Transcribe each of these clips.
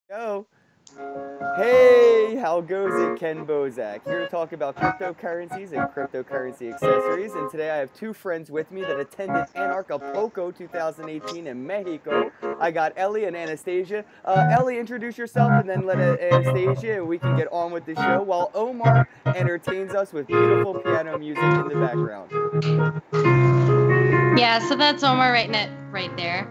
Go. Hey, how goes it? Ken Bozak here to talk about cryptocurrencies and cryptocurrency accessories. And today I have two friends with me that attended Anarchapulco 2018 in Mexico. I got Ellie and Anastasia. Ellie, introduce yourself and then let Anastasia and we can get on with the show while Omar entertains us with beautiful piano music in the background. Yeah, so that's Omar right there.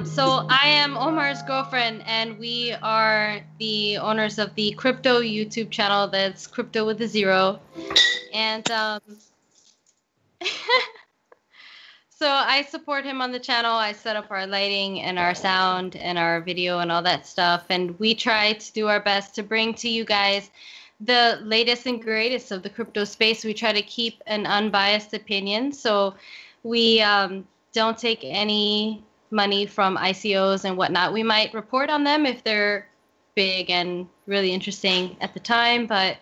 So I am Omar's girlfriend, and we are the owners of the crypto YouTube channel. That's crypto with a zero. And so I support him on the channel. I set up our lighting and our sound and our video and all that stuff. And we try to do our best to bring to you guys the latest and greatest of the crypto space. We try to keep an unbiased opinion. So we don't take any money from ICOs and whatnot. We might report on them if they're big and really interesting at the time, but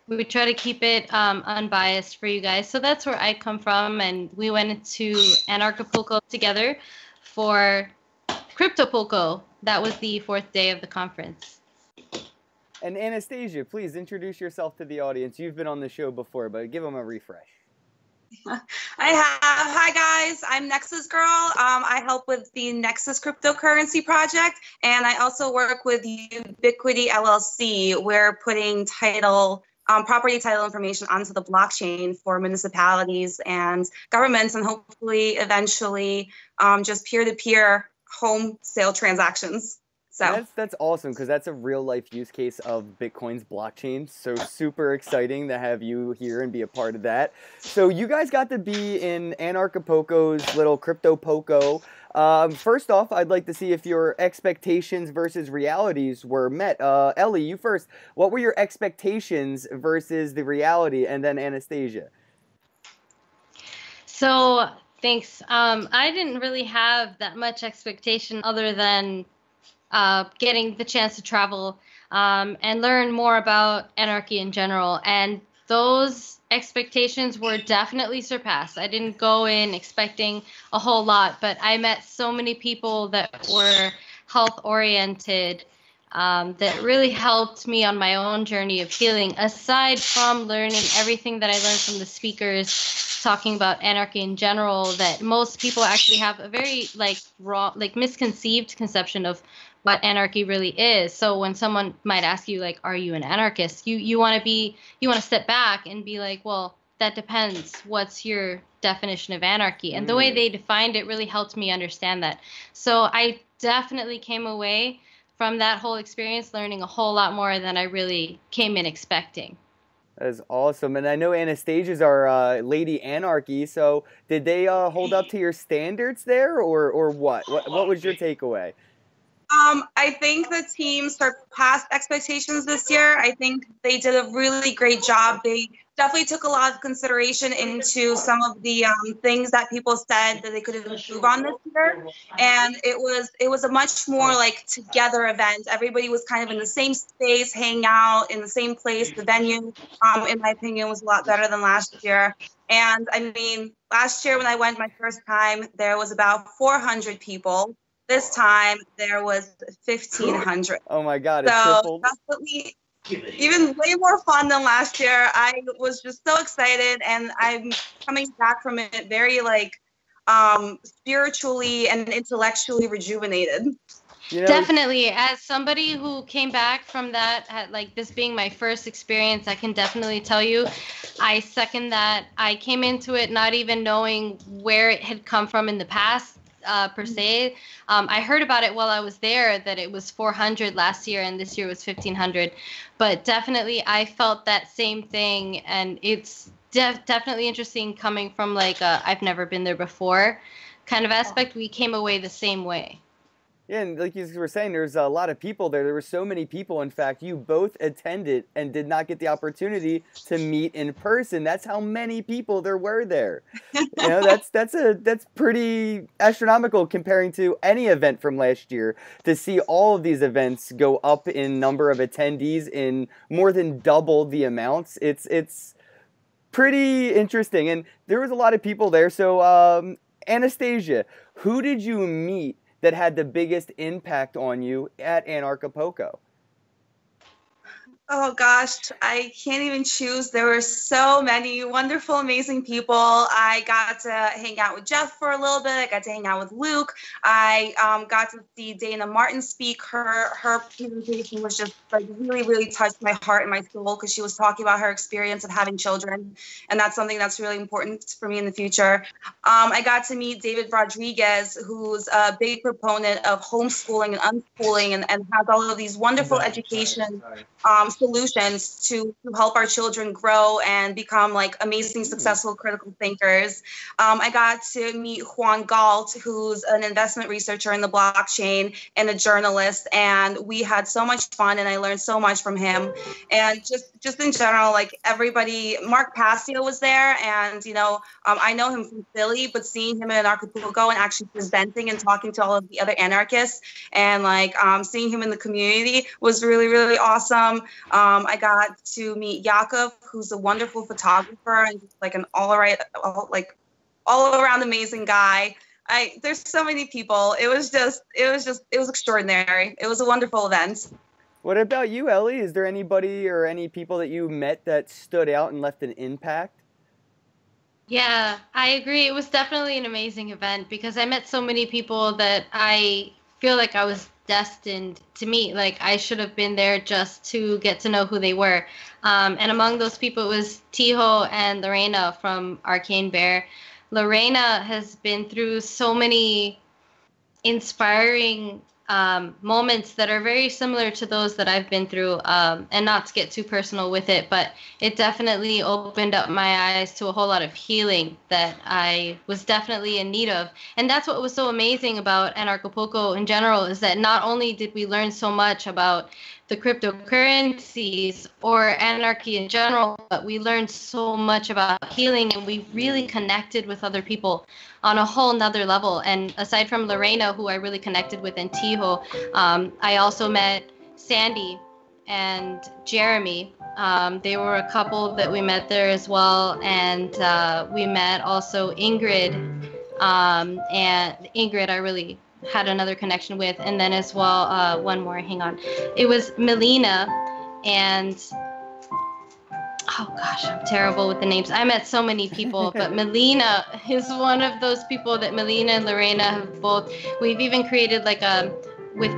we try to keep it unbiased for you guys. So that's where I come from, and we went to Anarchapulco together for Cryptopulco. That was the 4th day of the conference. And Anastasia, please introduce yourself to the audience. You've been on the show before, but give them a refresh. Hi guys, I'm Nexus Girl. I help with the Nexus cryptocurrency project, and I also work with Ubiquity LLC. We're putting property title information onto the blockchain for municipalities and governments, and hopefully eventually just peer-to-peer home sale transactions. So that's awesome, because that's a real life use case of Bitcoin's blockchain. So super exciting to have you here and be a part of that. So you guys got to be in Anarchapulco's little crypto poco. First off, I'd like to see if your expectations versus realities were met. Ellie, you first. What were your expectations versus the reality? And then Anastasia. So thanks. I didn't really have that much expectation other than getting the chance to travel and learn more about anarchy in general. And those expectations were definitely surpassed. I didn't go in expecting a whole lot, but I met so many people that were health-oriented that really helped me on my own journey of healing, aside from learning everything that I learned from the speakers talking about anarchy in general, that most people actually have a very misconceived conception of what anarchy really is. So when someone might ask you, like, are you an anarchist? You want to step back and be like, well, that depends. What's your definition of anarchy? And the way they defined it really helped me understand that. So I definitely came away from that whole experience learning a whole lot more than I really came in expecting. That is awesome. And I know Anastasia's our Lady Anarchy, so did they hold up to your standards there, or what? What was your takeaway? I think the team surpassed expectations this year. I think they did a really great job. They definitely took a lot of consideration into some of the things that people said that they could improve on this year. And it was a much more like together event. Everybody was kind of in the same space, hanging out in the same place. The venue, in my opinion, was a lot better than last year. And I mean, last year when I went my first time, there was about 400 people. This time there was 1,500. Oh my God! It so tripled. Definitely even way more fun than last year. I was just so excited, and I'm coming back from it very spiritually and intellectually rejuvenated. You know, definitely. As somebody who came back from that, like this being my first experience, I can definitely tell you, I second that. I came into it not even knowing where it had come from in the past. Per se. I heard about it while I was there, that it was 400 last year and this year was 1,500. But definitely I felt that same thing. And it's definitely interesting coming from like a I've never been there before kind of aspect. We came away the same way. Yeah, and like you were saying, there's a lot of people there. There were so many people. In fact, you both attended and did not get the opportunity to meet in person. That's how many people there were there. You know, that's pretty astronomical comparing to any event from last year. To see all of these events go up in number of attendees in more than double the amounts, it's pretty interesting. And there was a lot of people there. So, Anastasia, who did you meet that had the biggest impact on you at Anarchapulco? Oh gosh, I can't even choose. There were so many wonderful, amazing people. I got to hang out with Jeff for a little bit. I got to hang out with Luke. I got to see Dana Martin speak. Her presentation was just like really, really touched my heart and my soul because she was talking about her experience of having children, and that's something that's really important for me in the future. I got to meet David Rodriguez, who's a big proponent of homeschooling and unschooling, and has all of these wonderful education solutions to help our children grow and become like amazing, successful critical thinkers. I got to meet Juan Galt, who's an investment researcher in the blockchain and a journalist, and we had so much fun, and I learned so much from him. And just in general, like everybody, Mark Passio was there, and I know him from Philly, but seeing him in Anarchapulco and actually presenting and talking to all of the other anarchists and like seeing him in the community was really, really awesome. I got to meet Yakov, who's a wonderful photographer and just like an all around amazing guy. There's so many people. It was extraordinary. It was a wonderful event. What about you, Ellie? Is there anybody or any people that you met that stood out and left an impact? Yeah, I agree. It was definitely an amazing event because I met so many people that I feel like I was destined to meet. Like I should have been there just to get to know who they were. And among those people it was Tiho and Lorena from Arcane Bear. Lorena has been through so many inspiring moments that are very similar to those that I've been through, and not to get too personal with it, but it definitely opened up my eyes to a whole lot of healing that I was definitely in need of. And that's what was so amazing about Anarchapulco in general, is that not only did we learn so much about the cryptocurrencies or anarchy in general, but we learned so much about healing, and we really connected with other people on a whole nother level. And aside from Lorena, who I really connected with, and Tiho, I also met Sandy and Jeremy. They were a couple that we met there as well. And we met also Ingrid, and Ingrid I really had another connection with. And then as well, one more, hang on. It was Melina and oh gosh, I'm terrible with the names. I met so many people, but Melina is one of those people that Melina and Lorena have both. We've even created like with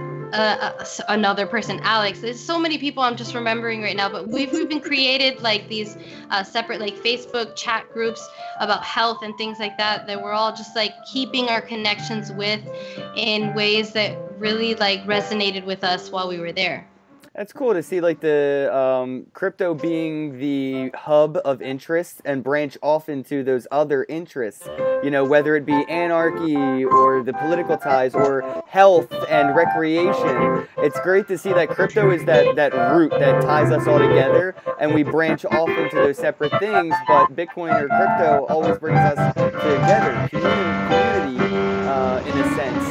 another person, Alex. There's so many people I'm just remembering right now, but we've even created like these separate like Facebook chat groups about health and things like that we're all just like keeping our connections with in ways that really like resonated with us while we were there. That's cool to see, like the crypto being the hub of interest and branch off into those other interests, whether it be anarchy or the political ties or health and recreation. It's great to see that crypto is that root that ties us all together, and we branch off into those separate things, but Bitcoin or crypto always brings us together, community in a sense.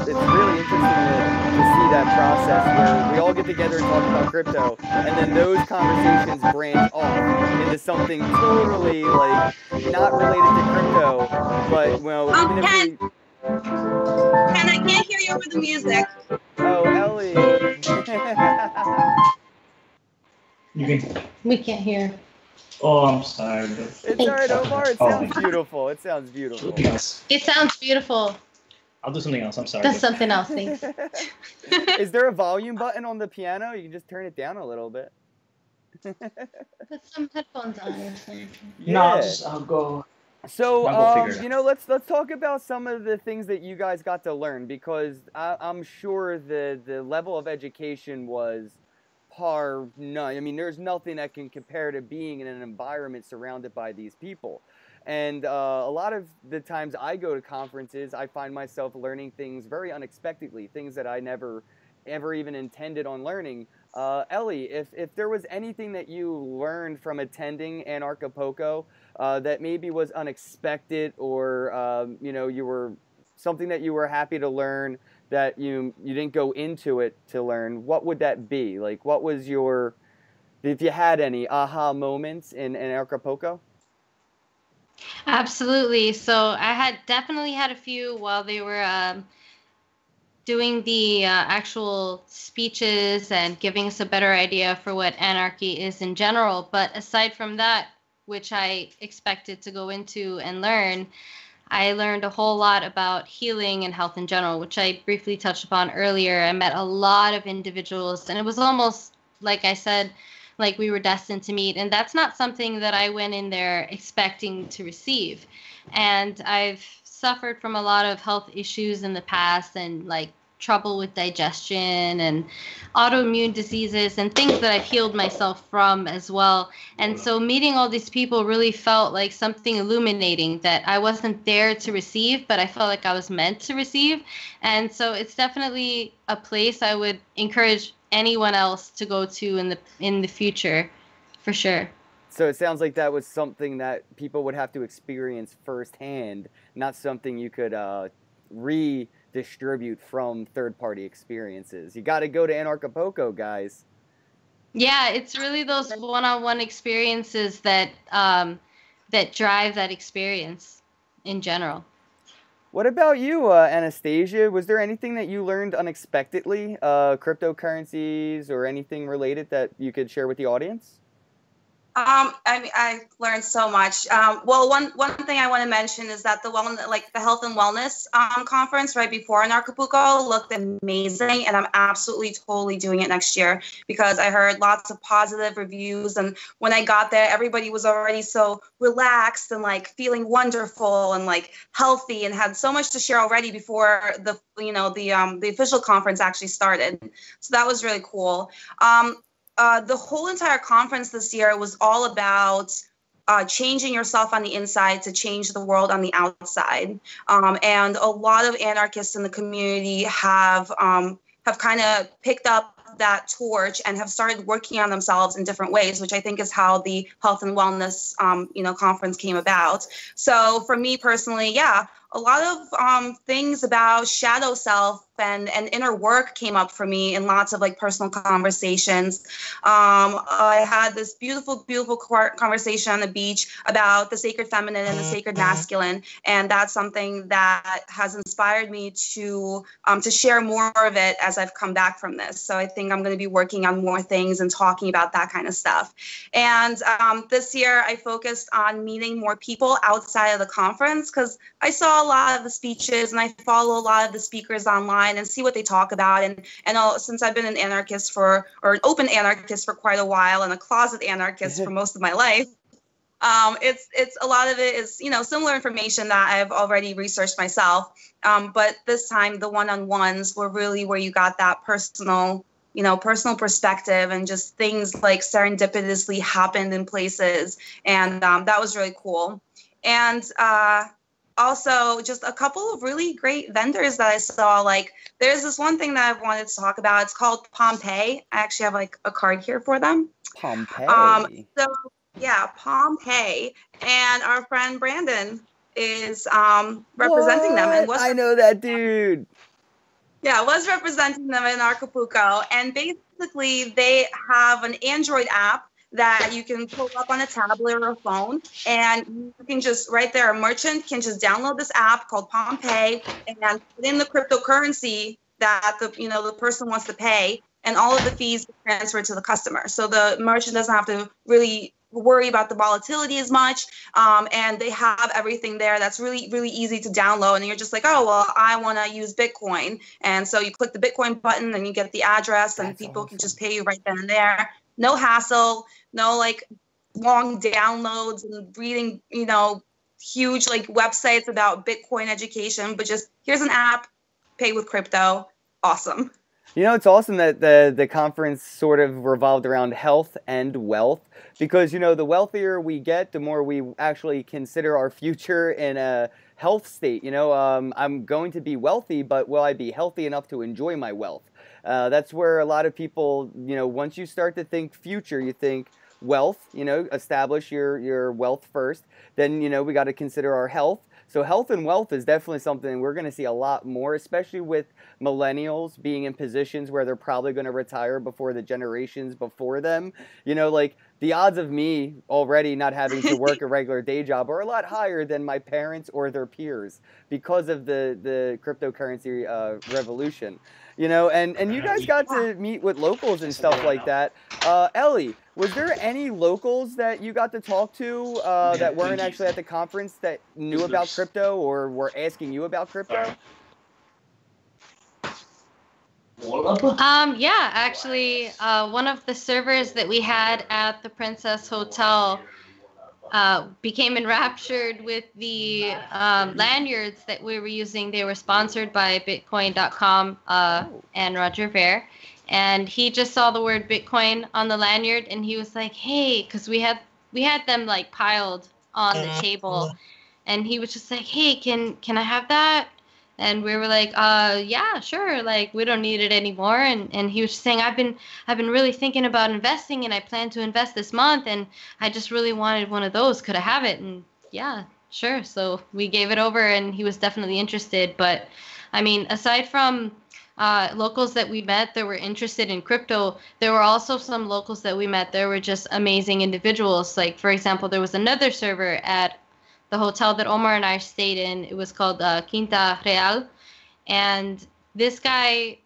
It's really interesting to see that process where we all get together and talk about crypto, and then those conversations branch off into something totally like not related to crypto, but even if we... Ken, I can't hear you over the music. Oh, Ellie. We can't hear. Oh, I'm sorry. It's alright, Omar. It sounds beautiful. It sounds beautiful. It sounds beautiful. I'll do something else. I'm sorry. That's something else, thanks. Is there a volume button on the piano? You can just turn it down a little bit. Put some headphones on or something. Yeah. No, I'll go. So, let's talk about some of the things that you guys got to learn, because I'm sure the level of education was par none. I mean, there's nothing that can compare to being in an environment surrounded by these people. And a lot of the times I go to conferences, I find myself learning things very unexpectedly, things that I never ever even intended on learning. Ellie, if there was anything that you learned from attending Anarchapulco that maybe was unexpected, or you were something that you were happy to learn that you didn't go into it to learn, what would that be? Like, what was your, if you had any aha moments in Anarchapulco? Absolutely. So I had definitely had a few while they were doing the actual speeches and giving us a better idea for what anarchy is in general. But aside from that, which I expected to go into and learn, I learned a whole lot about healing and health in general, which I briefly touched upon earlier. I met a lot of individuals, and it was almost, like I said, like we were destined to meet. And that's not something that I went in there expecting to receive. And I've suffered from a lot of health issues in the past, and like trouble with digestion and autoimmune diseases and things that I've healed myself from as well. And so meeting all these people really felt like something illuminating that I wasn't there to receive, but I felt like I was meant to receive. And so it's definitely a place I would encourage anyone else to go to in the future, for sure. So it sounds like that was something that people would have to experience firsthand, not something you could redistribute from third-party experiences. You got to go to Anarchapulco, guys. Yeah, it's really those one-on-one experiences that that drive that experience in general. What about you, Anastasia? Was there anything that you learned unexpectedly, cryptocurrencies or anything related that you could share with the audience? I mean, I learned so much. Well, one thing I want to mention is that the health and wellness conference right before Anarchapulco looked amazing, and I'm absolutely totally doing it next year because I heard lots of positive reviews, and when I got there, everybody was already so relaxed and like feeling wonderful and like healthy, and had so much to share already before the official conference actually started. So that was really cool. The whole entire conference this year was all about changing yourself on the inside to change the world on the outside. And a lot of anarchists in the community have kind of picked up that torch and have started working on themselves in different ways, which I think is how the health and wellness conference came about. So for me personally, yeah, a lot of things about shadow self and inner work came up for me in lots of like personal conversations. I had this beautiful conversation on the beach about the sacred feminine and the sacred masculine, and that's something that has inspired me to share more of it as I've come back from this. So I think I'm going to be working on more things and talking about that kind of stuff. And this year I focused on meeting more people outside of the conference because I saw a lot of the speeches and I follow a lot of the speakers online and see what they talk about. And since I've been an anarchist or an open anarchist for quite a while and a closet anarchist for most of my life, it's a lot of it is, similar information that I've already researched myself. But this time the one-on-ones were really where you got that personal perspective and just things like serendipitously happened in places. And that was really cool. And also just a couple of really great vendors that I saw. Like there's this one thing that I've wanted to talk about. It's called Pompeii. I actually have like a card here for them. Pompeii. So yeah, Pompeii. And our friend Brandon is representing them. And I know that dude. Yeah, was representing them in Anarchapulco. And basically they have an Android app that you can pull up on a tablet or a phone, and you can just right there, a merchant can just download this app called Pompeii and put in the cryptocurrency that the person wants to pay, and all of the fees are transferred to the customer. So the merchant doesn't have to really worry about the volatility as much, and they have everything there that's really, really easy to download. And you're just like, oh, well, I want to use Bitcoin. And so you click the Bitcoin button and you get the address, and people can just pay you right then and there. No hassle, no like long downloads and reading, huge like websites about Bitcoin education, but just here's an app, pay with crypto. Awesome. It's awesome that the conference sort of revolved around health and wealth, because, the wealthier we get, the more we actually consider our future in a health state. I'm going to be wealthy, but will I be healthy enough to enjoy my wealth? That's where a lot of people, once you start to think future, you think wealth, establish your wealth first. Then, we got to consider our health. So health and wealth is definitely something we're going to see a lot more, especially with millennials being in positions where they're probably going to retire before the generations before them. Like the odds of me already not having to work a regular day job are a lot higher than my parents or their peers because of the cryptocurrency revolution. You know, and you guys got to meet with locals and stuff like that. Ellie, was there any locals that you got to talk to that weren't actually at the conference that knew about crypto or were asking you about crypto? Yeah, actually, one of the servers that we had at the Princess Hotel became enraptured with the lanyards that we were using. They were sponsored by Bitcoin.com and Roger Ver. And he just saw the word Bitcoin on the lanyard, and he was like, "Hey," because we had them like piled on the table, and he was just like, "Hey, can I have that?" And we were like, yeah, sure. Like, we don't need it anymore. And he was just saying, I've been really thinking about investing, and I plan to invest this month, and I just really wanted one of those. Could I have it? And yeah, sure. So we gave it over, and he was definitely interested. But I mean, aside from locals that we met that were interested in crypto, there were also some locals that we met. There were just amazing individuals. Like, for example, there was another server at the hotel that Omar and I stayed in. It was called Quinta Real. And this guy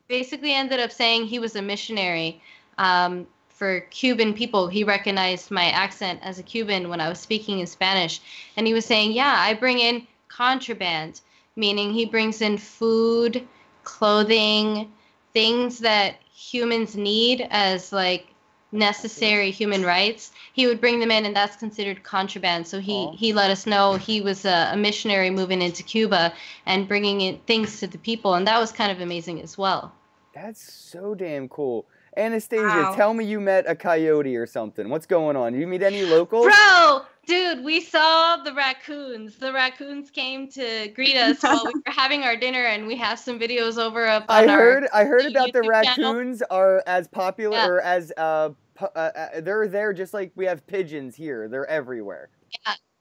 basically ended up saying he was a missionary for Cuban people. He recognized my accent as a Cuban when I was speaking in Spanish. And he was saying, yeah, I bring in contraband, meaning he brings in food, clothing, things that humans need as like necessary human rights. He would bring them in, and that's considered contraband. So he let us know he was a missionary moving into Cuba and bringing in things to the people, and that was kind of amazing as well. That's so damn cool. Anastasia, tell me you met a coyote or something. What's going on? Did you meet any locals? Bro, dude, we saw the raccoons. The raccoons came to greet us while we were having our dinner, and we have some videos over up on I heard about YouTube the raccoons channel. are as popular or as they're there just like we have pigeons here. They're everywhere.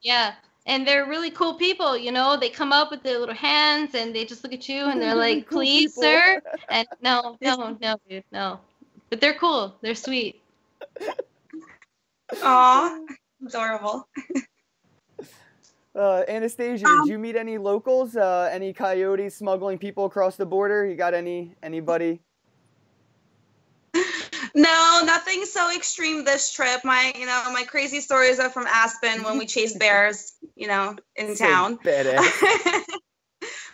Yeah. And they're really cool people, you know. They come up with their little hands, and they just look at you, and they're like, cool "Please, people. sir." And no, dude, no. But they're cool. They're sweet. Aw, adorable. Anastasia, did you meet any locals? Any coyotes smuggling people across the border? You got anybody? No, nothing so extreme this trip. My crazy stories are from Aspen when we chased bears, in town. Badass.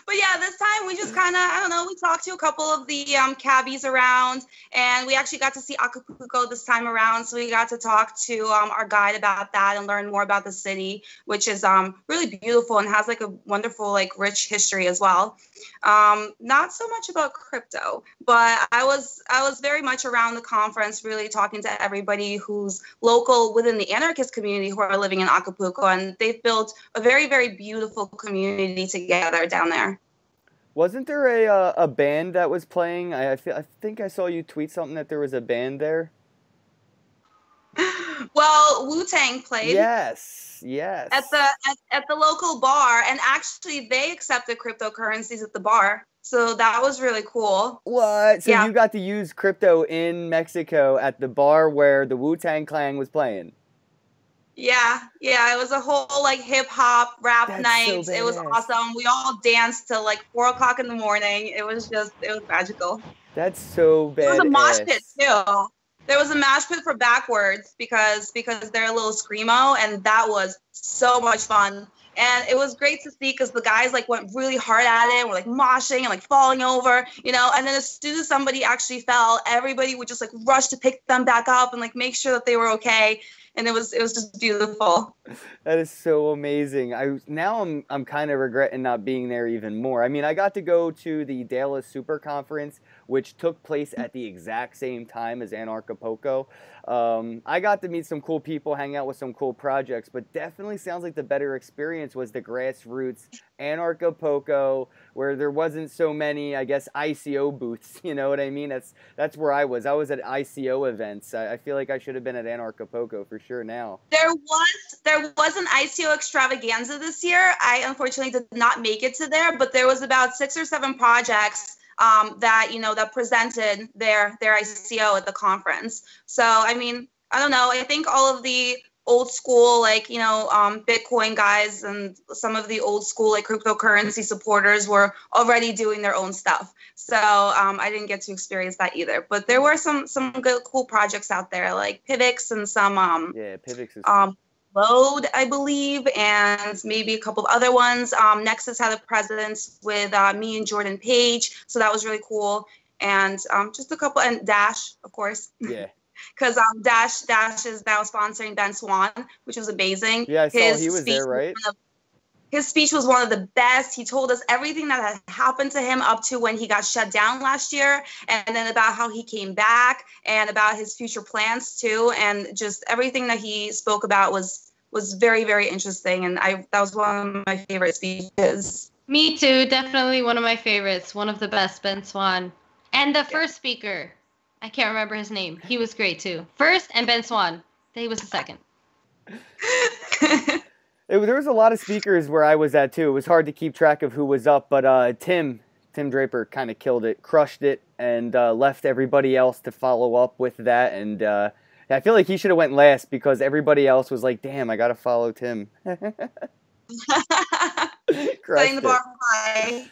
But yeah, this time we just kind of, I don't know, we talked to a couple of the cabbies around, and we actually got to see Acapulco this time around. So we got to talk to our guide about that and learn more about the city, which is really beautiful and has like a wonderful, like rich history as well. Not so much about crypto, but I was very much around the conference, really talking to everybody who's local within the anarchist community who are living in Acapulco, and they've built a very, very beautiful community together down there. Wasn't there a band that was playing? I think I saw you tweet something that there was a band there. Well, Wu-Tang played. Yes. At the local bar, and actually they accepted cryptocurrencies at the bar, so that was really cool. What? So yeah. You got to use crypto in Mexico at the bar where the Wu-Tang Clan was playing. Yeah, it was a whole like hip hop rap night. So it was awesome. We all danced till like 4 o'clock in the morning. It was magical. That's so bad. There was a mosh pit too. There was a mosh pit for Backwards because they're a little screamo, and that was so much fun. And it was great to see because the guys like went really hard at it, were like moshing and like falling over, and then as soon as somebody actually fell, everybody would just like rush to pick them back up and like make sure that they were okay. And it was just beautiful. That is so amazing. I'm kind of regretting not being there even more. I mean, I got to go to the Dallas Super Conference, which took place at the exact same time as Anarchapulco. I got to meet some cool people, hang out with some cool projects, but definitely sounds like the better experience was the grassroots Anarchapulco, where there wasn't so many, I guess, ICO booths. You know what I mean? That's where I was. I was at ICO events. I feel like I should have been at Anarchapulco for sure now. There was an ICO extravaganza this year. I unfortunately did not make it to there, but there was about 6 or 7 projects that presented their ICO at the conference. So I mean, I don't know. I think all of the old school, like, Bitcoin guys and some of the old school, like, cryptocurrency supporters were already doing their own stuff. So I didn't get to experience that either. But there were some good, cool projects out there, like Pivx and some yeah, Pivx is cool. Load, I believe, and maybe a couple of other ones. Nexus had a presence with me and Jordan Page, so that was really cool. And just a couple, and Dash, of course. Yeah. Because Dash is now sponsoring Ben Swan, which was amazing. Yeah, I saw he was there, right? His speech was one of the best. He told us everything that had happened to him up to when he got shut down last year, and then about how he came back and about his future plans too. And just everything that he spoke about was very, very interesting. And that was one of my favorite speeches. Me too. Definitely one of my favorites. One of the best, Ben Swan. And the first speaker, I can't remember his name. He was great too. First and Ben Swan. He was the second. There was a lot of speakers where I was at too. It was hard to keep track of who was up, but Tim Draper kind of killed it, crushed it, and left everybody else to follow up with that. And I feel like he should have went last because everybody else was like, "Damn, I gotta follow Tim." Setting the bar high.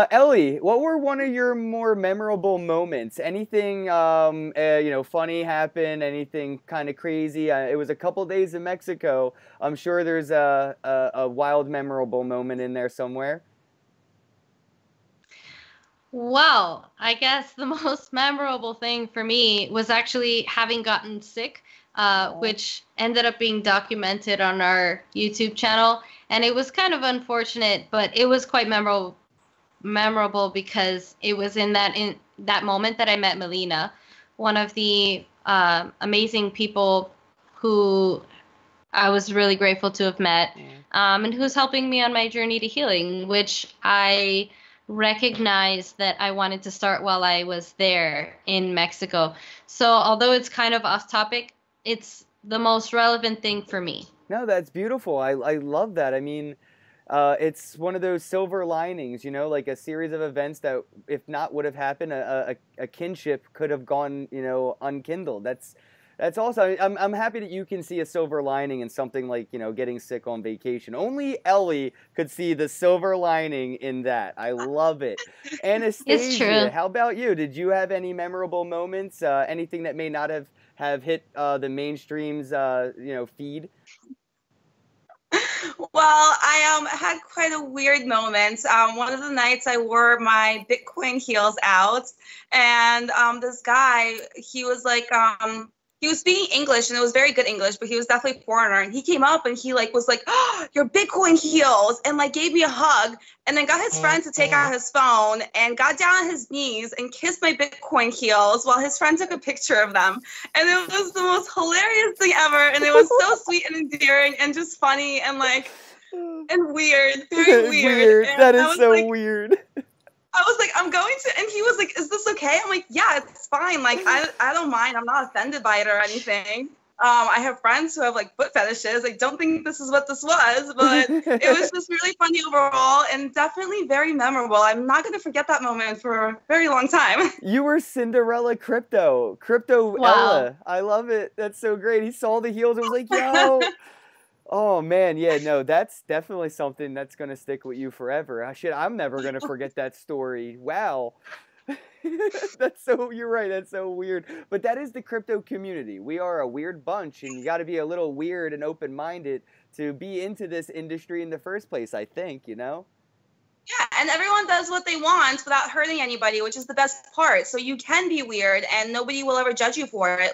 Ellie, what were one of your more memorable moments? Anything, funny happen? Anything kind of crazy? It was a couple days in Mexico. I'm sure there's a wild, memorable moment in there somewhere. Well, I guess the most memorable thing for me was actually having gotten sick, which ended up being documented on our YouTube channel. And it was kind of unfortunate, but it was quite memorable because it was in that moment that I met Melina, one of the amazing people who I was really grateful to have met, and who's helping me on my journey to healing, which I recognized that I wanted to start while I was there in Mexico. So although it's kind of off topic, it's the most relevant thing for me. No, that's beautiful. I love that. I mean, it's one of those silver linings, like a series of events that, if not would have happened, a kinship could have gone, unkindled. That's also, I'm happy that you can see a silver lining in something like, getting sick on vacation. Only Ellie could see the silver lining in that. I love it. Anastasia, it's true. How about you? Did you have any memorable moments? Anything that may not have hit the mainstream's, feed? Well, I had quite a weird moment. One of the nights I wore my Bitcoin heels out, and this guy, he was like, he was speaking English, and it was very good English, but he was definitely a foreigner. And he came up and he was like, "Oh, your Bitcoin heels," and gave me a hug, and then got his friend to take out his phone and got down on his knees and kissed my Bitcoin heels while his friend took a picture of them. And it was the most hilarious thing ever. And it was so sweet and endearing and just funny and and weird, very weird. That is so weird. I was like, I'm going to, and he was like, "Is this okay?" I'm like, "Yeah, it's fine. I don't mind. I'm not offended by it or anything." I have friends who have foot fetishes. I don't think this is what this was, but it was just really funny overall and definitely very memorable. I'm not going to forget that moment for a very long time. You were Cinderella Crypto wow. Ella. I love it. That's so great. He saw the heels and was like, "Yo." Oh man, yeah, no, that's definitely something that's gonna stick with you forever. I'm never gonna forget that story. Wow. You're right, that's so weird. But that is the crypto community. We are a weird bunch, and you gotta be a little weird and open-minded to be into this industry in the first place, I think, Yeah, and everyone does what they want without hurting anybody, which is the best part. So you can be weird, and nobody will ever judge you for it.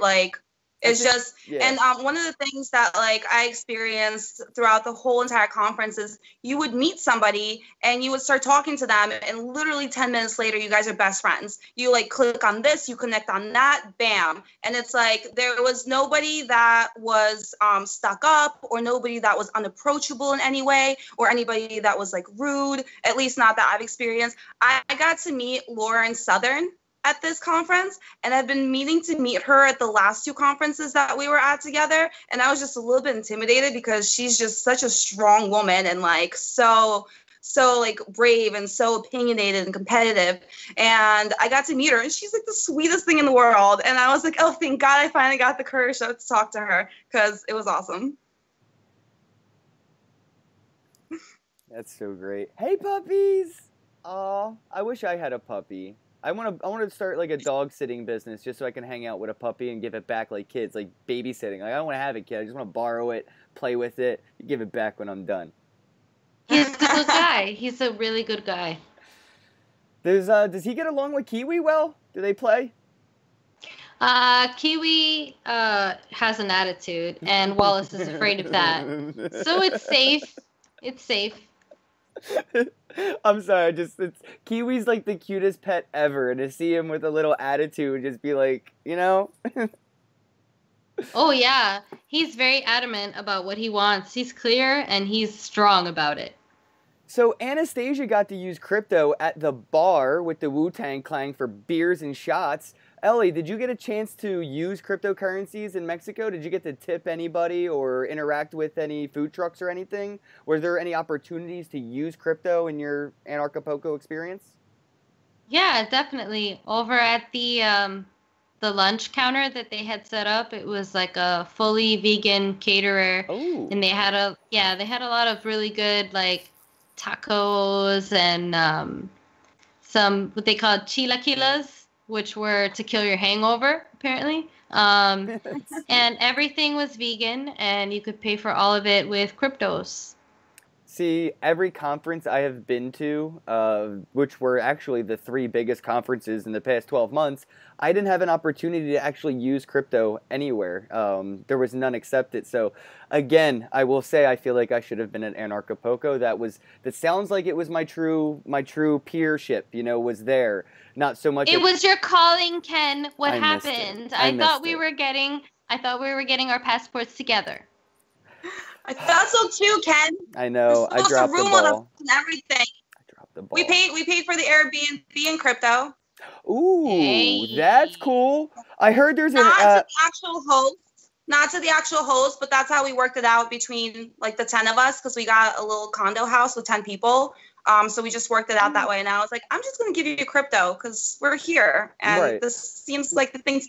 It's just, and one of the things that I experienced throughout the whole entire conference is you would meet somebody and you would start talking to them, and literally 10 minutes later, you guys are best friends. You click on this, you connect on that, bam. And it's there was nobody that was stuck up, or nobody that was unapproachable in any way, or anybody that was rude, at least not that I've experienced. I got to meet Lauren Southern at this conference, and I've been meaning to meet her at the last two conferences that we were at together, and I was just a little bit intimidated because she's just such a strong woman and so so like brave and so opinionated and competitive. And I got to meet her, and she's like the sweetest thing in the world. And I was like, oh, thank God I finally got the courage to talk to her, because it was awesome. That's so great. Hey, puppies! Aw, I wish I had a puppy. I want to start like a dog sitting business just so I can hang out with a puppy and give it back like kids, like babysitting. Like I don't want to have a kid. I just want to borrow it, play with it, give it back when I'm done. He's a good guy. He's a really good guy. Does he get along with Kiwi well? Do they play? Kiwi has an attitude, and Wallace is afraid of that. So it's safe. It's safe. I'm sorry, Kiwi's like the cutest pet ever, and to see him with a little attitude, just be like, you know. Oh yeah, he's very adamant about what he wants. He's clear and he's strong about it. So Anastasia got to use crypto at the bar with the Wu-Tang Clan for beers and shots. Ellie, did you get a chance to use cryptocurrencies in Mexico? Did you get to tip anybody or interact with any food trucks or anything? Were there any opportunities to use crypto in your Anarchapulco experience? Yeah, definitely. Over at the lunch counter that they had set up, it was like a fully vegan caterer. Oh. And they had a lot of really good like tacos and some what they called chilaquiles, which were to kill your hangover, apparently. And everything was vegan, and you could pay for all of it with cryptos. See, every conference I have been to, which were actually the 3 biggest conferences in the past 12 months, I didn't have an opportunity to actually use crypto anywhere. There was none accepted. So, again, I will say I feel like I should have been at Anarchapulco. That sounds like it was my true peership, was there. Not so much. It was your calling, Ken. What I happened? I thought we were getting our passports together. I thought so too, Ken. I know. I dropped the ball. And everything. I dropped the ball. We paid for the Airbnb in crypto. Ooh, hey. That's cool. I heard there's not to the actual host, but that's how we worked it out between like the 10 of us, because we got a little condo house with 10 people. So we just worked it out that way. And I was like, I'm just going to give you crypto because we're here. And This seems like the thing to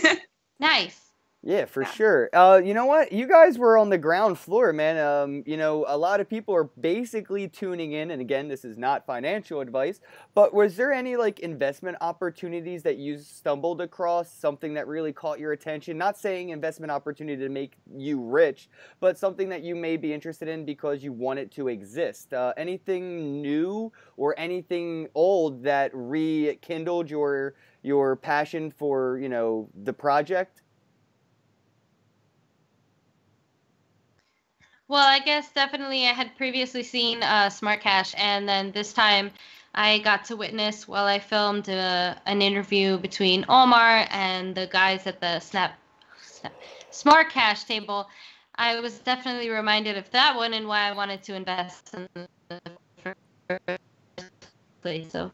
do. Nice. Yeah, for sure. You know what? You guys were on the ground floor, man. A lot of people are basically tuning in. And again, this is not financial advice, but was there any like investment opportunities that you stumbled across, something that really caught your attention? Not saying investment opportunity to make you rich, but something that you may be interested in because you want it to exist. Anything new or anything old that rekindled your passion for, the project? Well, I guess definitely I had previously seen Smart Cash, and then this time I got to witness while I filmed an interview between Omar and the guys at the Smart Cash table. I was definitely reminded of that one and why I wanted to invest in the first place. So.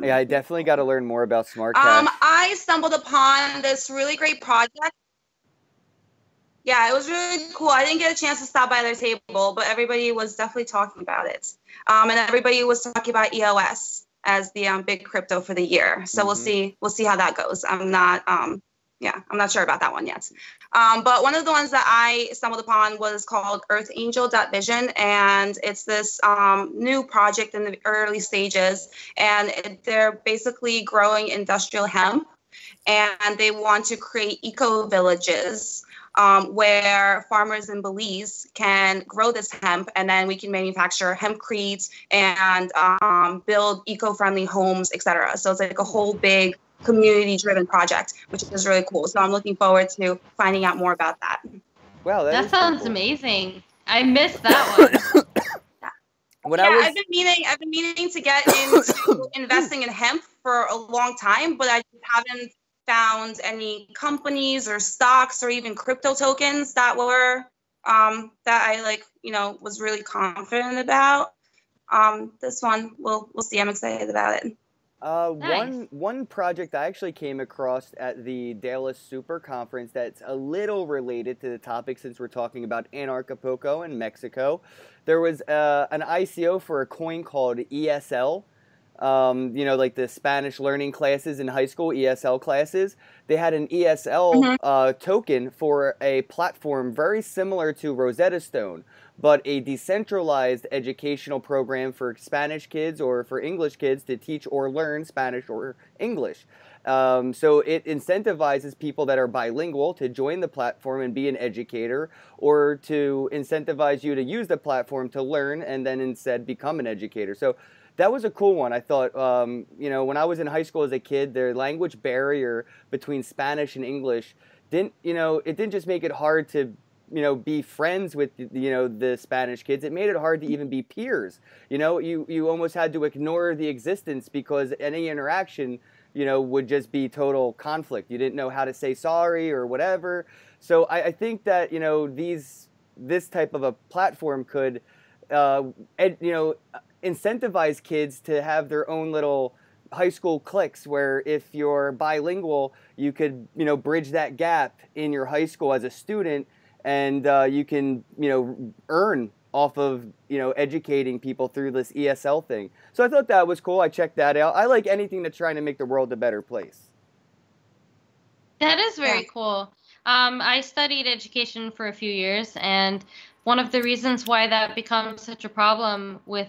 Yeah, I definitely got to learn more about Smart Cash. I stumbled upon this really great project. Yeah, it was really cool. I didn't get a chance to stop by their table, but everybody was definitely talking about it. And everybody was talking about EOS as the big crypto for the year. So we'll see how that goes. I'm not sure about that one yet. But one of the ones that I stumbled upon was called EarthAngel.Vision, and it's this new project in the early stages, and they're basically growing industrial hemp, and they want to create eco-villages where farmers in Belize can grow this hemp, and then we can manufacture hempcrete and build eco-friendly homes, etc. So it's like a whole big community-driven project, which is really cool. So I'm looking forward to finding out more about that. Wow, that sounds amazing. I missed that one. I've been meaning to get into investing in hemp for a long time, but I just haven't found any companies or stocks or even crypto tokens that were that I was really confident about. This one we'll see. I'm excited about it. Nice. One project I actually came across at the Dallas Super Conference that's a little related to the topic since we're talking about Anarchapulco in Mexico. There was an ICO for a coin called ESL. Like the Spanish learning classes in high school, ESL classes. They had an ESL token for a platform very similar to Rosetta Stone, but a decentralized educational program for Spanish kids or for English kids to teach or learn Spanish or English. So it incentivizes people that are bilingual to join the platform and be an educator, or to incentivize you to use the platform to learn and then instead become an educator. So that was a cool one. I thought, when I was in high school as a kid, the language barrier between Spanish and English it didn't just make it hard to, be friends with, the Spanish kids. It made it hard to even be peers. You almost had to ignore the existence because any interaction, would just be total conflict. You didn't know how to say sorry or whatever. So I think that, this type of a platform could, incentivize kids to have their own little high school cliques where if you're bilingual, you could, bridge that gap in your high school as a student, and you can, earn off of, educating people through this ESL thing. So I thought that was cool. I checked that out. I like anything that's trying to make the world a better place. That is very cool. I studied education for a few years, and one of the reasons why that becomes such a problem with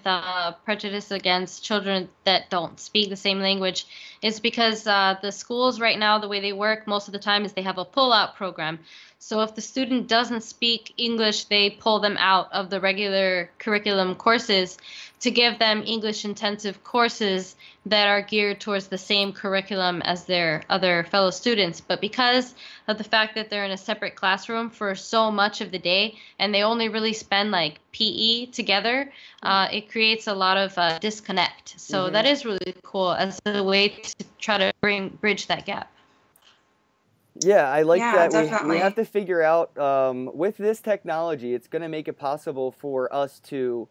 prejudice against children that don't speak the same language is because the schools right now, the way they work most of the time is they have a pull-out program. So if the student doesn't speak English, they pull them out of the regular curriculum courses to give them English intensive courses that are geared towards the same curriculum as their other fellow students. But because of the fact that they're in a separate classroom for so much of the day and they only really spend like PE together, it creates a lot of disconnect. So that is really cool as a way to try to bridge that gap. Yeah, I like that. Definitely. We have to figure out, with this technology, it's going to make it possible for us to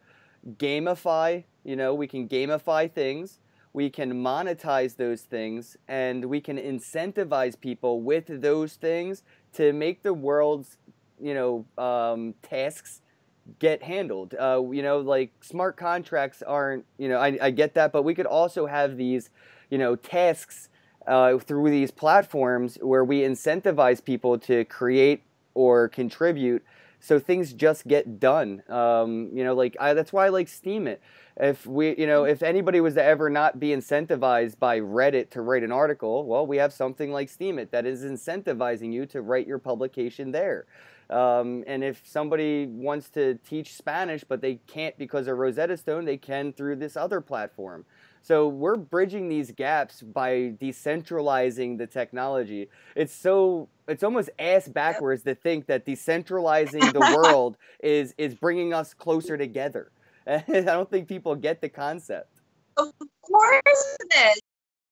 gamify, we can gamify things, we can monetize those things, and we can incentivize people with those things to make the world's, tasks get handled. Like smart contracts aren't, I get that, but we could also have these, tasks through these platforms where we incentivize people to create or contribute so things just get done. That's why I like Steam It. If anybody was to ever not be incentivized by Reddit to write an article, well, we have something like Steam It that is incentivizing you to write your publication there. And if somebody wants to teach Spanish, but they can't because of Rosetta Stone, they can through this other platform. So we're bridging these gaps by decentralizing the technology. It's almost ass backwards to think that decentralizing the world is bringing us closer together. I don't think people get the concept. Of course it is.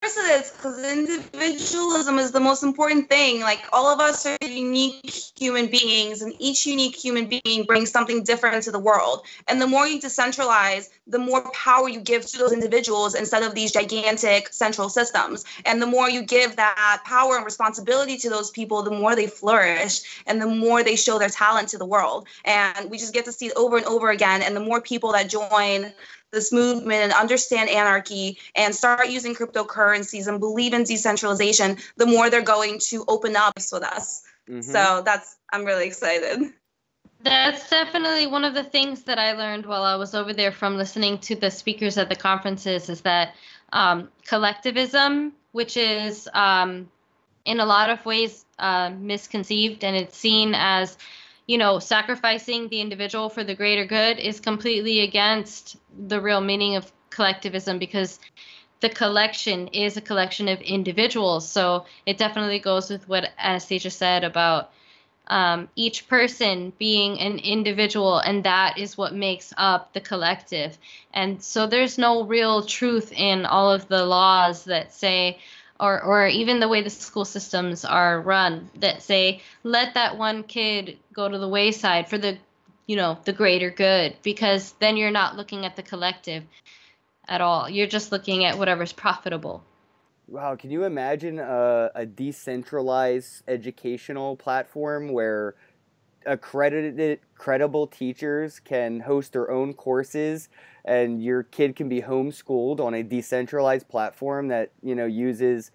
Of course it is, because individualism is the most important thing. Like, all of us are unique human beings, and each unique human being brings something different to the world. And the more you decentralize, the more power you give to those individuals instead of these gigantic central systems. And the more you give that power and responsibility to those people, the more they flourish and the more they show their talent to the world. And we just get to see it over and over again. And the more people that join this movement and understand anarchy and start using cryptocurrencies and believe in decentralization, the more they're going to open up with us. So I'm really excited. That's definitely one of the things that I learned while I was over there from listening to the speakers at the conferences is that collectivism, which is in a lot of ways misconceived, and it's seen as sacrificing the individual for the greater good, is completely against the real meaning of collectivism, because the collection is a collection of individuals. So it definitely goes with what Anastasia said about each person being an individual, and that is what makes up the collective. And so there's no real truth in all of the laws that say, or even the way the school systems are run, that say, let that one kid go to the wayside for the greater good, because then you're not looking at the collective. at all. You're just looking at whatever's profitable. Wow, can you imagine a decentralized educational platform where accredited, credible teachers can host their own courses, and your kid can be homeschooled on a decentralized platform that uses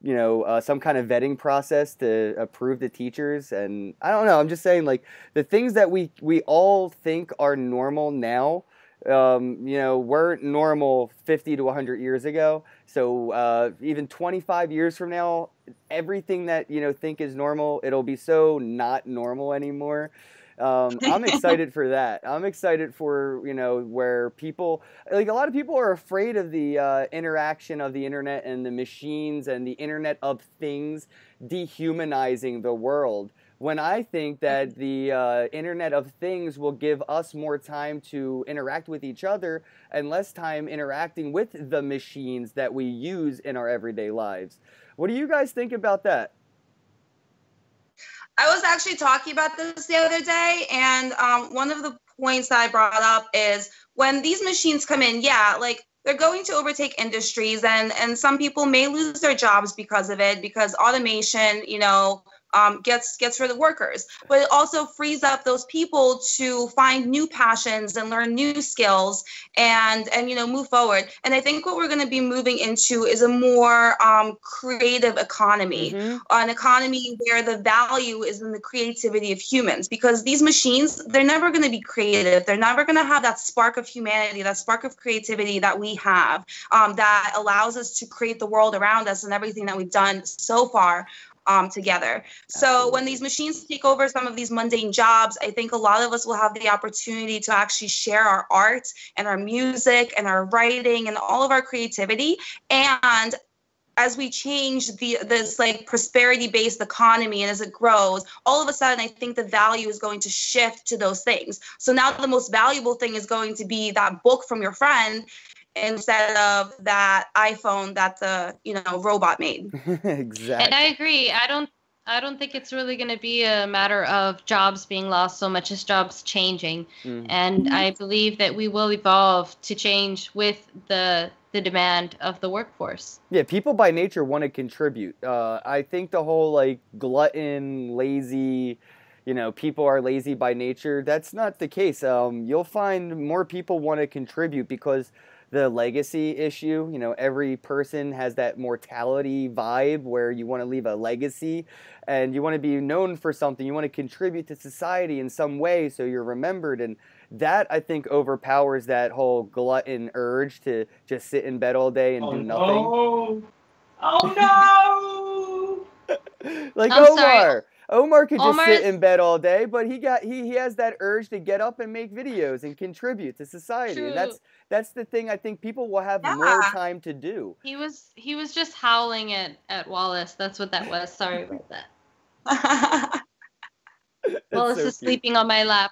some kind of vetting process to approve the teachers? And I don't know, I'm just saying, like, the things that we all think are normal now, weren't normal 50 to 100 years ago. So even 25 years from now, everything that think is normal, it'll be so not normal anymore. I'm excited for that. I'm excited for where people, like, a lot of people are afraid of the interaction of the internet and the machines and the Internet of Things dehumanizing the world, when I think that the Internet of Things will give us more time to interact with each other and less time interacting with the machines that we use in our everyday lives. What do you guys think about that? I was actually talking about this the other day, and one of the points that I brought up is when these machines come in, yeah, like, they're going to overtake industries, and some people may lose their jobs because of it, because automation, gets rid of workers. But it also frees up those people to find new passions and learn new skills and move forward. And I think what we're going to be moving into is a more creative economy, an economy where the value is in the creativity of humans, because these machines, they're never going to be creative. They're never going to have that spark of humanity, that spark of creativity that we have, that allows us to create the world around us and everything that we've done so far together. So when these machines take over some of these mundane jobs, I think a lot of us will have the opportunity to actually share our art and our music and our writing and all of our creativity. And as we change this like prosperity-based economy, and as it grows, all of a sudden I think the value is going to shift to those things. So now the most valuable thing is going to be that book from your friend, instead of that iPhone that the robot made. Exactly. And I agree. I don't think it's really going to be a matter of jobs being lost so much as jobs changing. And I believe that we will evolve to change with the demand of the workforce. Yeah, people by nature want to contribute. I think the whole, like, glutton, lazy, people are lazy by nature, that's not the case. You'll find more people want to contribute because the legacy issue, every person has that mortality vibe where you want to leave a legacy and you want to be known for something. You want to contribute to society in some way so you're remembered. And that, I think, overpowers that whole glutton urge to just sit in bed all day and do nothing. Oh no! Like I'm Omar. sorry. Omar could just sit in bed all day, but he has that urge to get up and make videos and contribute to society. True. And that's the thing I think people will have more time to do. He was just howling at Wallace. That's what that was. Sorry about that. Wallace is sleeping on my lap.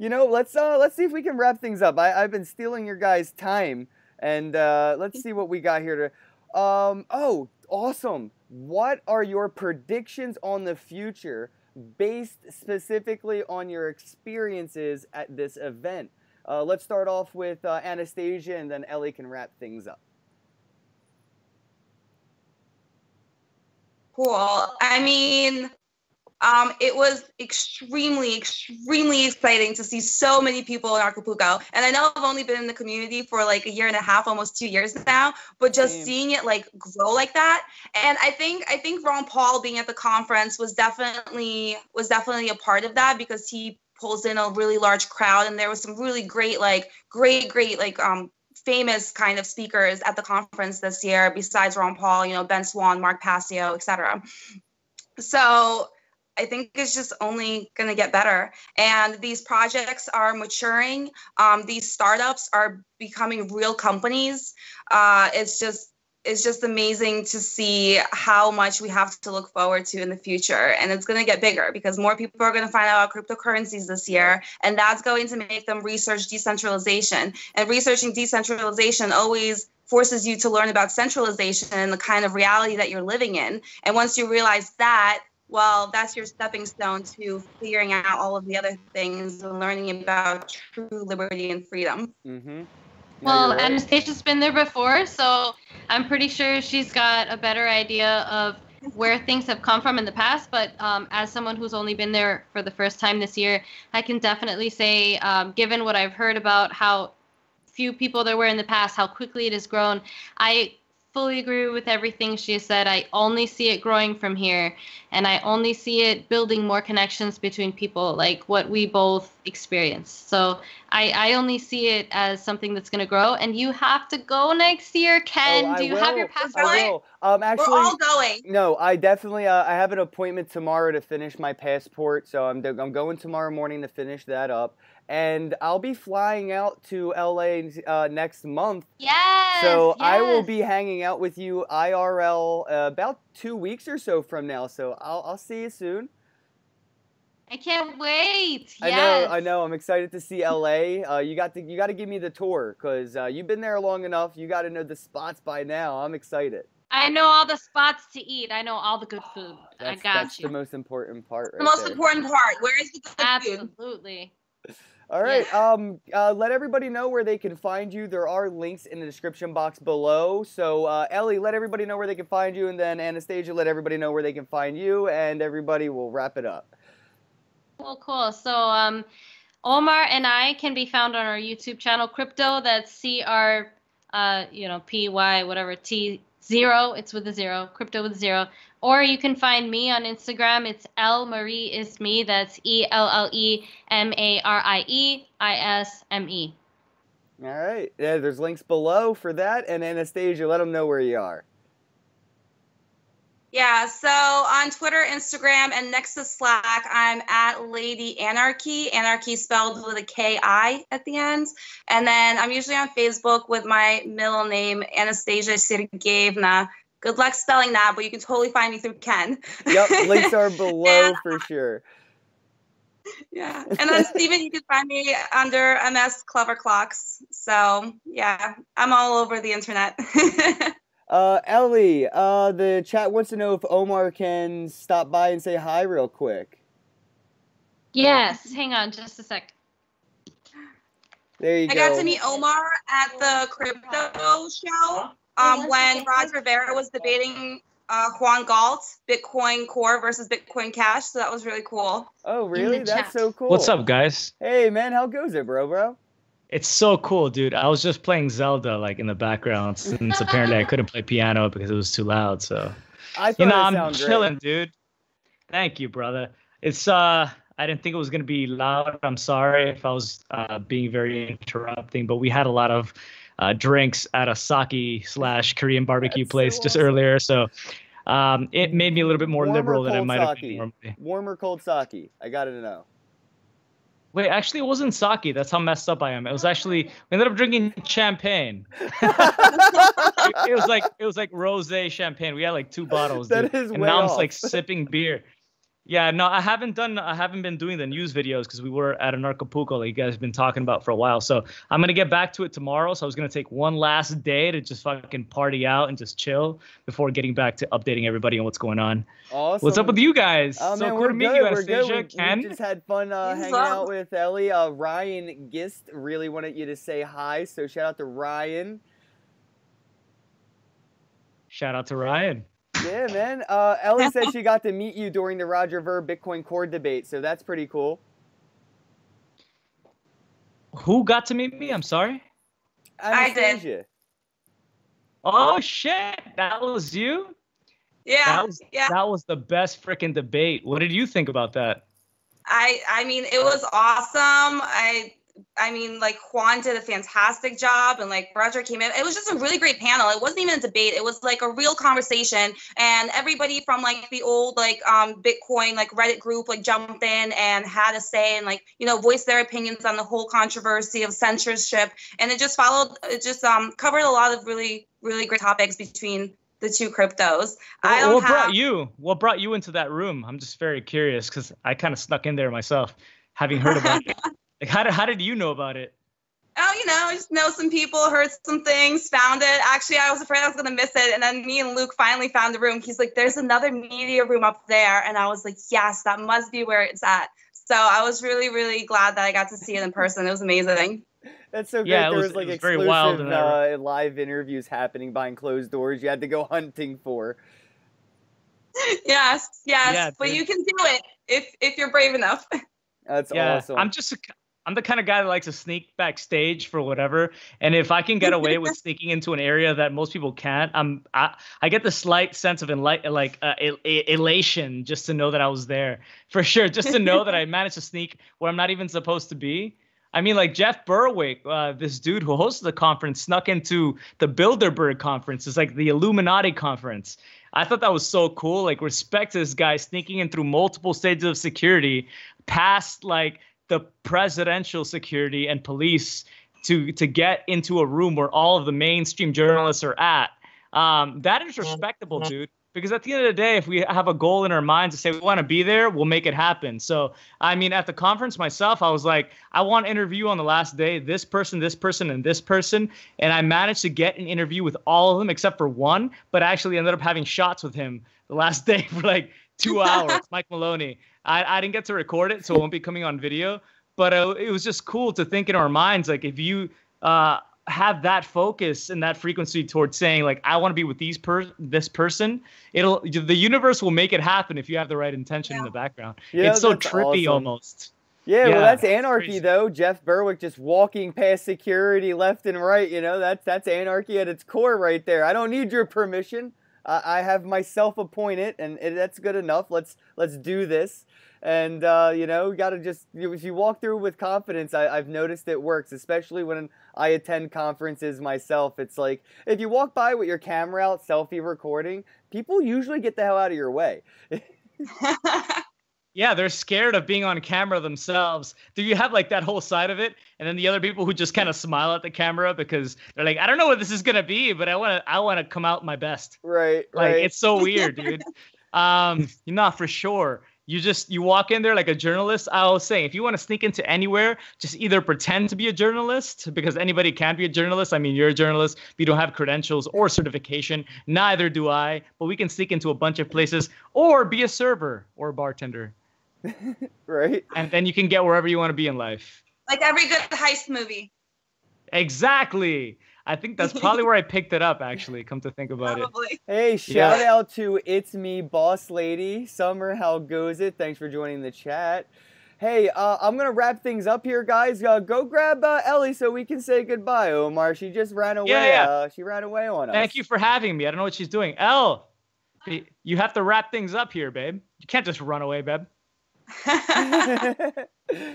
Let's see if we can wrap things up. I've been stealing your guys' time, and let's see what we got here to. Oh, awesome. What are your predictions on the future based specifically on your experiences at this event? Let's start off with Anastasia, and then Ellie can wrap things up. Cool. I mean, it was extremely, extremely exciting to see so many people in Anarchapulco. And I know I've only been in the community for like a year and a half, almost 2 years now, but just seeing it like grow like that. And I think Ron Paul being at the conference was definitely a part of that, because he pulls in a really large crowd, and there was some really great famous kind of speakers at the conference this year besides Ron Paul, Ben Swan, Mark Passio, etc. So I think it's just only going to get better. And these projects are maturing. These startups are becoming real companies. It's just amazing to see how much we have to look forward to in the future. And it's going to get bigger because more people are going to find out about cryptocurrencies this year. And that's going to make them research decentralization. And researching decentralization always forces you to learn about centralization and the kind of reality that you're living in. And once you realize that, well, that's your stepping stone to figuring out all of the other things and learning about true liberty and freedom. Mm-hmm. No, Well, you're right. Anastasia's been there before, so I'm pretty sure she's got a better idea of where things have come from in the past. But as someone who's only been there for the first time this year, I can definitely say, given what I've heard about how few people there were in the past, how quickly it has grown, I fully agree with everything she has said. I only see it growing from here, and I only see it building more connections between people, like what we both experienced. So I only see it as something that's going to grow. And you have to go next year, Ken. I Do you have your will. passport? I will. We're Actually, all going. no, I definitely. I have an appointment tomorrow to finish my passport, so I'm going tomorrow morning to finish that up, and I'll be flying out to LA next month. Yes. So I will yes. be hanging out with you IRL about 2 weeks or so from now. So I'll see you soon. I can't wait. Yes. I know. I'm excited to see LA. You got to give me the tour because you've been there long enough. You got to know the spots by now. I'm excited. I know all the spots to eat. I know all the good food. I got That's you. the most important part. Right The most there. important part. Where is the good food? Absolutely. All right. Let everybody know where they can find you. There are links in the description box below. So, Ellie, let everybody know where they can find you, and then Anastasia, let everybody know where they can find you, and everybody will wrap it up. Cool. So, Omar and I can be found on our YouTube channel, Crypto. That's CR, PY, whatever, T0. It's with a 0. Crypto with a 0. Or you can find me on Instagram. It's L Marie is me. That's ELLEMARIEISME. All right. Yeah, there's links below for that. And Anastasia, let them know where you are. Yeah, so on Twitter, Instagram, and next to Slack, I'm at Lady Anarchy. Anarchy spelled with a K-I at the end. And then I'm usually on Facebook with my middle name, Anastasia Sergeyevna. Good luck spelling that, but you can totally find me through Ken. Yep, links are below for sure. Yeah, and then Steven, you can find me under MS Clever Clocks. So yeah, I'm all over the internet. Ellie, the chat wants to know if Omar can stop by and say hi real quick. Yes, hang on just a sec. There you go. I got to meet Omar at the crypto show when Raj Rivera was debating Juan Galt, Bitcoin Core versus Bitcoin Cash. So that was really cool. Oh, really? That's so cool. What's up, guys? Hey, man, how goes it, bro? It's so cool, dude. I was just playing Zelda like in the background since apparently I couldn't play piano because it was too loud. So, I'm chilling, dude. Thank you, brother. It's I didn't think it was gonna be loud. I'm sorry if I was being very interrupting, but we had a lot of drinks at a sake/Korean barbecue place just earlier, so it made me a little bit more liberal than I might have been normally. Warm or cold sake? I gotta know. Wait, actually, it wasn't sake. That's how messed up I am. It was actually, we ended up drinking champagne. it was like rosé champagne. We had like 2 bottles. That dude. is and way now off. I'm like sipping beer. Yeah, no, I haven't been doing the news videos because we were at Anarchapulco like you guys have been talking about for a while. So I'm going to get back to it tomorrow. So I was going to take one last day to just fucking party out and just chill before getting back to updating everybody on what's going on. Awesome. What's up with you guys? Oh, so man, cool to meet you, Anastasia. We just had fun hanging out with Ellie. Ryan Gist really wanted you to say hi. So shout out to Ryan. Shout out to Ryan. Yeah, man. Ellie said she got to meet you during the Roger Ver Bitcoin Core debate, so that's pretty cool. Who got to meet me? I'm sorry? Anastasia. I did. Oh, shit. That was you? Yeah. That was the best freaking debate. What did you think about that? I mean, it was awesome. I mean, like, Juan did a fantastic job, and like Roger came in. It was just a really great panel. It wasn't even a debate. It was like a real conversation, and everybody from like the old like Bitcoin like Reddit group like jumped in and had a say and like voiced their opinions on the whole controversy of censorship. And it just covered a lot of really great topics between the two cryptos. What brought you into that room? I'm just very curious because I kind of snuck in there myself, having heard about it. Like, how did you know about it? Oh, I just know some people, heard some things, found it. Actually, I was afraid I was going to miss it. And then me and Luke finally found the room. He's like, there's another media room up there. And I was like, yes, that must be where it's at. So I was really glad that I got to see it in person. It was amazing. That's so great. Yeah, there was like exclusive live interviews happening behind closed doors. You had to go hunting for. Yes, Yeah, but you can do it if you're brave enough. That's awesome. I'm the kind of guy that likes to sneak backstage for whatever, and if I can get away with sneaking into an area that most people can't, I get the slight sense of elation just to know that I was there for sure, just to know that I managed to sneak where I'm not even supposed to be. I mean, like Jeff Berwick, this dude who hosted the conference, snuck into the Bilderberg conference. It's like the Illuminati conference. I thought that was so cool. Like, respect to this guy sneaking in through multiple stages of security, past like the presidential security and police to get into a room where all of the mainstream journalists are at. That is respectable, dude. Because at the end of the day, if we have a goal in our minds to say we want to be there, we'll make it happen. So, I mean, at the conference myself, I was like, I want to interview on the last day this person, and this person. And I managed to get an interview with all of them except for one, but I actually ended up having shots with him the last day for like 2 hours, Mike Maloney. I didn't get to record it, so it won't be coming on video. But it was just cool to think in our minds, like if you have that focus and that frequency towards saying like I want to be with this person, the universe will make it happen if you have the right intention in the background. Yeah, it's so trippy awesome. Almost. Yeah, well, that's anarchy though. Jeff Berwick just walking past security left and right. You know, that's anarchy at its core right there. I don't need your permission. I have myself appointed, and that's good enough. Let's do this. And, you know, you got to just, if you walk through with confidence, I've noticed it works, especially when I attend conferences myself. It's like, if you walk by with your camera out, selfie recording, people usually get the hell out of your way. Yeah, they're scared of being on camera themselves. Do you have like that whole side of it? And then the other people who just kind of smile at the camera because they're like, I don't know what this is going to be, but I want to come out my best. Right. Like, it's so weird, dude. Not for sure. You walk in there like a journalist. I was saying, if you want to sneak into anywhere, just either pretend to be a journalist, because anybody can be a journalist. I mean, you're a journalist, but you don't have credentials or certification. Neither do I, but we can sneak into a bunch of places, or be a server or a bartender. Right. And then you can get wherever you want to be in life. Like every good heist movie. Exactly. I think that's probably where I picked it up, actually, come to think about it. Hey, shout out to It's Me, Boss Lady. Summer, how goes it? Thanks for joining the chat. Hey, I'm going to wrap things up here, guys. Go grab Ellie so we can say goodbye, Omar. She just ran away. Yeah. She ran away on us. Thank you for having me. I don't know what she's doing. Elle, you have to wrap things up here, babe. You can't just run away, babe.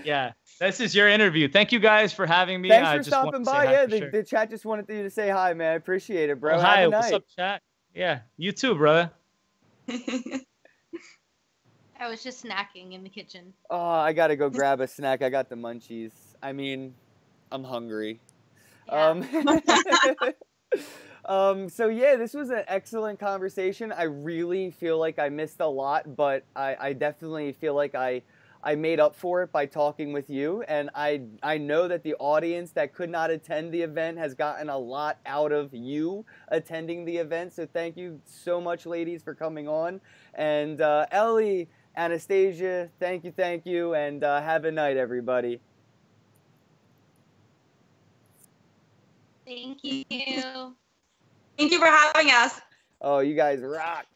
Yeah, this is your interview. Thank you guys for having me. Thanks for stopping by. Yeah, the chat just wanted you to say hi, man. I appreciate it, bro. Hi, what's up, chat? Yeah, you too, brother. I was just snacking in the kitchen. Oh, I gotta go grab a snack. I got the munchies. I mean, I'm hungry. Yeah. So yeah, this was an excellent conversation. I really feel like I missed a lot, but I definitely feel like I made up for it by talking with you. And I know that the audience that could not attend the event has gotten a lot out of you attending the event. So thank you so much, ladies, for coming on. And Ellie, Anastasia, thank you. And have a night, everybody. Thank you. Thank you for having us. Oh, you guys rock.